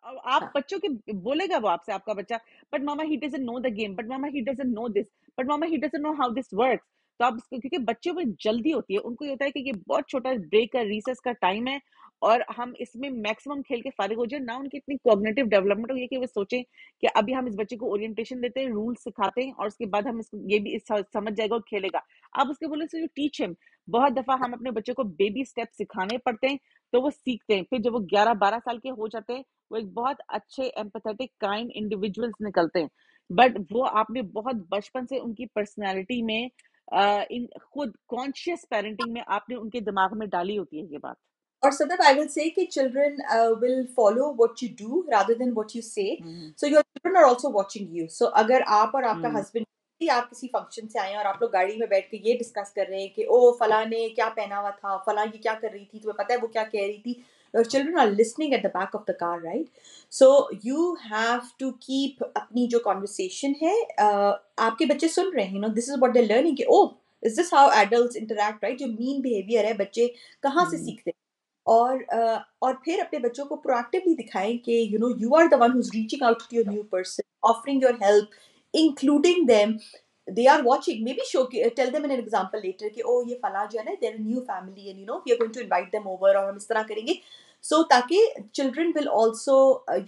अब आप हाँ. बच्चों के बोलेगा वो आपसे, आपका बच्चा, but mama he doesn't know the game, but mama he doesn't know this, but mama he doesn't know how this works. तो आप उसको, क्योंकि बच्चों में जल्दी होती है, उनको ये होता है कि ये बहुत छोटा ब्रेक का, रिसेस का टाइम है और हम इसमें मैक्सिमम खेल के फारिग हो जाए ना. उनकी इतनी कॉग्निटिव डेवलपमेंट हो ये कि वो सोचें कि अभी हम इस बच्चे को ओरिएंटेशन देते हैं, रूल सिखाते हैं और उसके बाद हम इसको ये भी समझ जाएगा और खेलेगा. आप उसके बोले सो यू टीच हिम. बहुत दफा हम अपने बच्चों को बेबी स्टेप सिखाने पड़ते हैं तो वो सीखते हैं. फिर जब वो 11-12 साल के हो जाते हैं, वो एक बहुत अच्छे एम्पैथेटिक काइंड इंडिविजुअल्स निकलते हैं. बट वो आपने बहुत बचपन से उनकी पर्सनालिटी में, इन खुद कॉन्शियस पेरेंटिंग में आपने उनके दिमाग में डाली होती है ये बात. और सदैव आई विल से कि children will follow what you do rather than what you say. Hmm, so your children are also watching you. So अगर आप और आपका हम्म, हस्बैंड, आप किसी फंक्शन से आए हैं और आप लोग गाड़ी में बैठ के ये डिस्कस कर रहे हैं कि ओ फला ने क्या पहना हुआ था, फला ये क्या कर रही थी, तुम्हें पता है वो क्या कह रही थी, your children are listening at the back of the car, right. So you have to keep अपनी जो कॉन्वर्सेशन है, आपके बच्चे सुन रहे हैं, this is what they learning कि oh is this how adults interact, right. जो मीन बिहेवियर है बच्चे कहाँ से हम्म, सीखते हैं. और फिर अपने बच्चों को प्रोएक्टिवली दिखाएं कि you are the one who is reaching out to your new person, offering your help, including them. They are watching, maybe show, tell them in an example later कि ओ ये फला जो है ना, their new family and we are going to invite them over, और हम इस तरह करेंगे. सो ताकि children will also,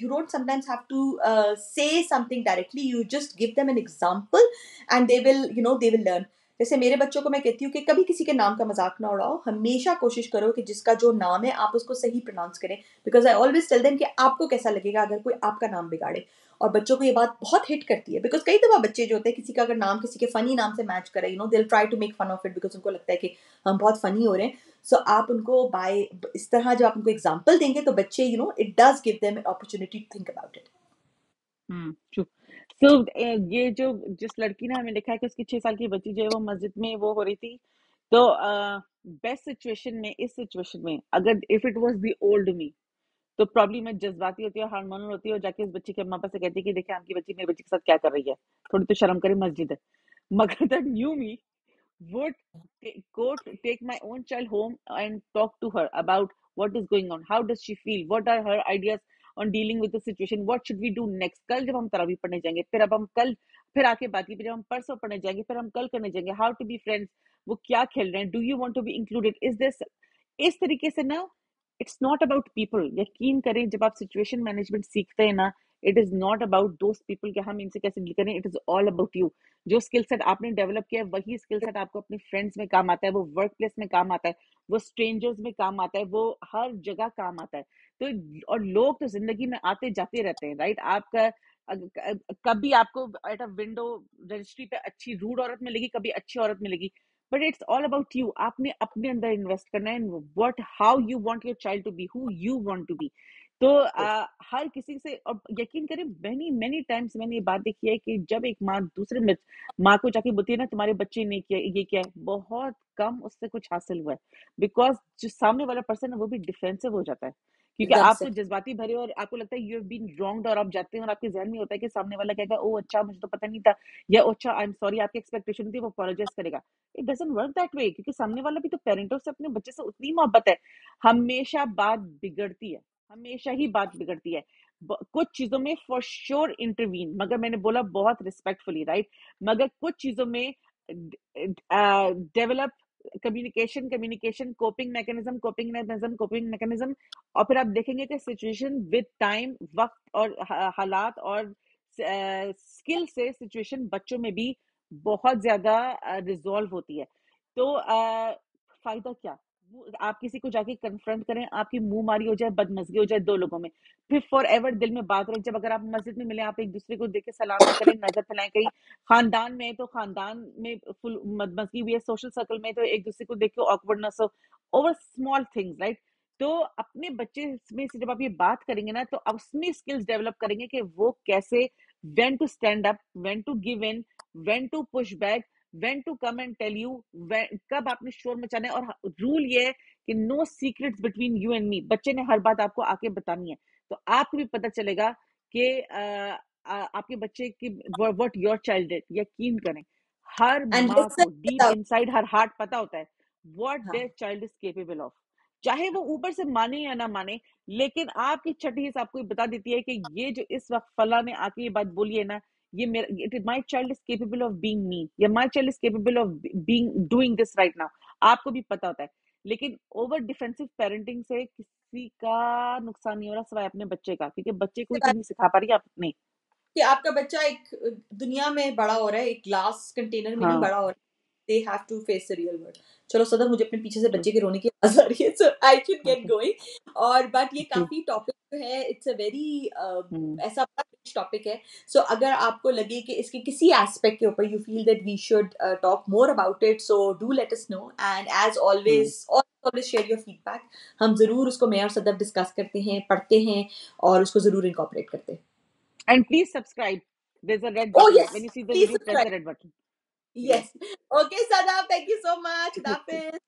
you don't sometimes have to say something directly, you just give them an example and they will learn. जैसे मेरे बच्चों को मैं कहती हूँ कि कभी किसी के नाम का मजाक ना उड़ाओ, हमेशा कोशिश करो कि जिसका जो नाम है आप उसको सही प्रोनाउंस करें, because I always tell them कि आपको कैसा लगेगा अगर कोई आपका नाम बिगाड़े. और बच्चों को ये बात बहुत हिट करती है, बिकॉज कई दफा बच्चे जो होते हैं किसी का अगर नाम किसी के फनी नाम से मैच करे, they try to make fun of it, because उनको लगता है कि हम बहुत फनी हो रहे हैं. सो आप उनको बाय इस तरह जब आप उनको एग्जाम्पल देंगे तो बच्चे it does give them opportunity to think about it. True. So ये जो जिस लड़की ने हमें लिखा है कि उसकी 6 साल की बच्ची जो है वो मस्जिद में वो हो रही थी, तो बेस्ट सिचुएशन में, इस सिचुएशन में अगर if it was the old मी, तो प्रॉब्ली मैं जज्बाती होती है, हार्मोनल होती है और जाके उस बच्चे के अम्मा पापा से कहती है कि देखिए आपकी बच्ची मेरे बच्चे के साथ क्या कर रही है, थोड़ी तो शर्म करे, मस्जिद है. मगर the new me would take my own child home and talk to her about what is going on, how does she feel, what are her ideas on dealing with the situation, what should we do next. कल जब हम तरावी पढ़ने जाएंगे, फिर अब हम कल फिर आके बात की, फिर हम परसों पढ़ने जाएंगे, फिर हम कल करने जाएंगे, how to be friends, वो क्या खेल रहे हैं, do you want to be included, is this, इस तरीके से ना, इट्स नॉट अबाउट पीपल। यकीन करें जब आप सिचुएशन मैनेजमेंट सीखते हैं ना, it is not about those people के हम इनसे कैसे डील करें, it is all about you. जो स्किल सेट आपने डेवलप किया है वही स्किल सेट आपको अपने फ्रेंड्स में काम आता है, वो वर्क प्लेस में काम आता है, वो स्ट्रेंजर्स में काम आता है, वो हर जगह काम आता है। तो और लोग तो जिंदगी में आते जाते रहते हैं, राइट। आपका कभी आपको एट अ विंडो रजिस्ट्री पे अच्छी रूड औरत मिलेगी, कभी अच्छी औरत मिलेगी, but it's all about you. आपने अपने अंदर इन्वेस्ट करना है, what how you want your child to be, who you want to be. तो हर किसी से, और यकीन करें मैनी मैनी टाइम्स मैंने ये बात देखी है कि जब एक माँ दूसरे माँ को जाके बोलती है ना तुम्हारे बच्चे ने किया ये किया है, बहुत कम उससे कुछ हासिल हुआ है, बिकॉज जो सामने वाला पर्सन है वो भी डिफेंसिव हो जाता है, क्योंकि एकदम आप से। तो जज्बाती भरे और आपको लगता है यू हैव बीन रॉन्ग्ड, और आप जाते हैं और आपके जहन में होता है कि सामने वाला कहेगा ओ अच्छा मुझे तो पता नहीं था, या ओ अच्छा आई एम सॉरी, आपकी एक्सपेक्टेशन थी, वो अपोलोजाइज करेगा। It doesn't work that way, क्योंकि सामने वाला भी तो पेरेंटों से अपने बच्चे से उतनी मोहब्बत है। हमेशा बात बिगड़ती है, हमेशा ही बात बिगड़ती है। कुछ चीजों में फॉर श्योर इंटरवीन, मगर मैंने बोला बहुत रिस्पेक्टफुली, राइट, मगर कुछ चीजों में डेवलप कोपिंग मैकेनिज्म। और फिर आप देखेंगे कि सिचुएशन विद टाइम, वक्त और हालात और स्किल से सिचुएशन बच्चों में भी बहुत ज्यादा रिजॉल्व होती है। तो फायदा क्या, आप किसी को जाके कन्फ्रंट करें, आपकी मुंह मारी हो जाए, बदमजगी हो जाए दो लोगों में, फिर फॉर एवर दिल में बात रहे। जब अगर आप मस्जिद में मिले, आप एक दूसरे को देख के सलाम ना करें, नजर फैलाएं, कहीं खानदान में तो खानदान में फुल मदमस्गी हुई है, सोशल सर्कल में तो एक दूसरे को देख के ऑकवर्डनेस हो ओवर स्मॉल थिंग्स, राइट। तो अपने बच्चे में से जब आप ये बात करेंगे ना, तो आप उसमें स्किल्स डेवलप करेंगे कि वो कैसे when to stand up, when to give in, when to push back, when to come and tell you, कब आपने शोर मचाना है। और रूल ये है कि no secrets between you and me. बच्चे ने हर बात आपको आके बतानी है, तो आपको भी पता चलेगा कि आपके बच्चे की व्हाट योर चाइल्ड डिड। यकीन करें हर एंड माँ लिसन, को डीप इनसाइड हर हार्ट पता होता है व्हाट हाँ, their child is capable of, चाहे वो ऊपर से माने या ना माने। लेकिन आपकी छठी हिस्स आपको बता देती है कि ये जो इस वक्त फला ने आके ये बात बोली है ना, ये मेरा my child is capable of being me, या my child is capable of being doing this right now. आपको भी पता होता है। लेकिन ओवर डिफेंसिव पेरेंटिंग से किसी का नुकसान नहीं हो रहा सिवाय अपने बच्चे का, क्योंकि बच्चे को ही तो नहीं सिखा पा रही आप अपने। कि आपका बच्चा एक दुनिया में बड़ा हो रहा है, एक ग्लास कंटेनर में नहीं हाँ बड़ा हो रहा है। They have to face the real world. चलो सदर, मुझे अपने पीछे से ट्रू। बच्चे के रोने की आवाज आ रही है, so I should get okay. Going. और बट ये जी। काफी टॉपिक जो है, इट्स अ वेरी हम्म। ऐसा बड़ा रिच टॉपिक है। सो अगर आपको लगे कि इसके किसी एस्पेक्ट के ऊपर you feel that we should talk more about it, so do let us know. And as hmm. Always share your feedback. हम जरूर उसको मैं और सदर डिस्कस करते हैं, पढ़ते हैं और उसको जरूर इनकॉर्पोरेट करते हैं। And please subscribe. There's a red Oh button. When yes, you see the please video, press subscribe. the red button. Yes. Yes. Okay, Sadaf, thank you so much. Okay. Dafis.